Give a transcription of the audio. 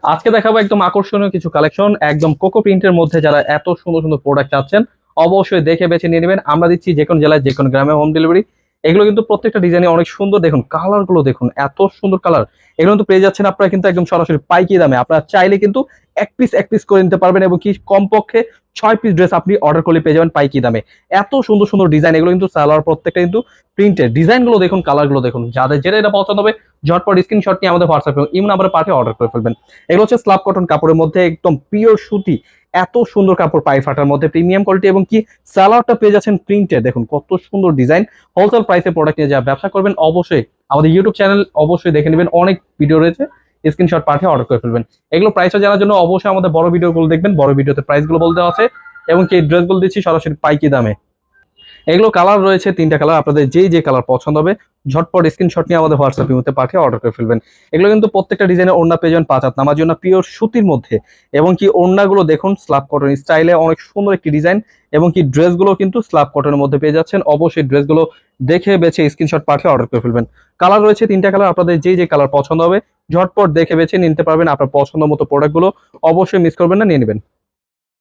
আজকে দেখাবো একদম আকর্ষণীয় কিছু কালেকশন, একদম কোকো প্রিন্টের মধ্যে যারা এত সুন্দর সুন্দর প্রোডাক্ট চাচ্ছেন অবশ্যই দেখে বেছে নিয়ে নেবেন। আমরা দিচ্ছি যে কোনো জেলায় যে কোনো গ্রামে হোম ডেলিভারি। এগুলো কিন্তু প্রত্যেকটা ডিজাইনে অনেক সুন্দর, দেখুন কালার গুলো দেখুন, এত সুন্দর কালার। এগুলো কিন্তু পেয়ে যাচ্ছেন আপনারা কিন্তু একদম সরাসরি পাইকি দামে। আপনারা চাইলে কিন্তু এক পিস করে নিতে পারবেন এবং কি কমপক্ষে 6 পিস ড্রেস আপনি অর্ডার করলে পেয়ে যাবেন পাইকি দামে। এত সুন্দর সুন্দর ডিজাইন, এগুলো কিন্তু সালোয়ার প্রত্যেকটা কিন্তু প্রিন্টের। ডিজাইন গুলো দেখুন, কালার গুলো দেখুন, যাদের যেটা এটা পছন্দ হবে ঝটপট স্ক্রিনশট নিয়ে আমাদের হোয়াটসঅ্যাপ এবং ইমো নাম্বারে পাঠিয়ে অর্ডার করে ফেলবেন। এগুলো হচ্ছে স্ল্যাব কটন কাপড়ের মধ্যে, একদম পিওর সুতি, এত সুন্দর কাপড়, পাই ফাটার মধ্যে প্রিমিয়াম কোয়ালিটি এবং কি সালোয়ারটা পেয়ে যাচ্ছেন প্রিন্টেড। দেখুন কত সুন্দর ডিজাইন। হোলসেল প্রাইসে প্রোডাক্ট নিয়ে যা ব্যবসা করবেন অবশ্যই আমাদের ইউটিউব চ্যানেল অবশ্যই দেখে নেবেন, অনেক ভিডিও রয়েছে, স্ক্রিনশট পাঠিয়ে অর্ডার করে ফেলবেন। এগুলো প্রাইসটা জানার জন্য অবশ্যই আমাদের বড় ভিডিওগুলো দেখবেন, বড় ভিডিওতে প্রাইসগুলো বলতে আছে এবং কি ড্রেসগুলো দিচ্ছি সরাসরি পাইকি দামে। এগুলো কালার রয়েছে 3টা কালার, আপনাদের যে কালার পছন্দ হবে ঝটপট স্ক্রিনশট নিয়ে আমাদের হোয়াটসঅ্যাপ ইমোতে পাঠিয়ে অর্ডার করে ফেলবেন। এগুলো কিন্তু প্রত্যেকটা ডিজাইনের ওড়না পেয়ে যাবেন 5 হাত নামার জন্য পিওর সুতির মধ্যে এবং কি ওড়নাগুলো দেখুন স্ল্যাব কটন স্টাইলে অনেক সুন্দর একটি ডিজাইন এবং কি ড্রেসগুলো কিন্তু স্ল্যাব কটনের মধ্যে পেয়ে যাচ্ছেন। অবশ্যই ড্রেসগুলো দেখে বেছে স্ক্রিনশট পাঠিয়ে অর্ডার করে ফেলবেন। কালার রয়েছে 3টা কালার, আপনাদের যে কালার পছন্দ হবে ঝটপট দেখে বেছে নিতে পারবেন। আপনার পছন্দ মতো প্রোডাক্টগুলো অবশ্যই মিস করবেন না, নিয়ে নেবেন।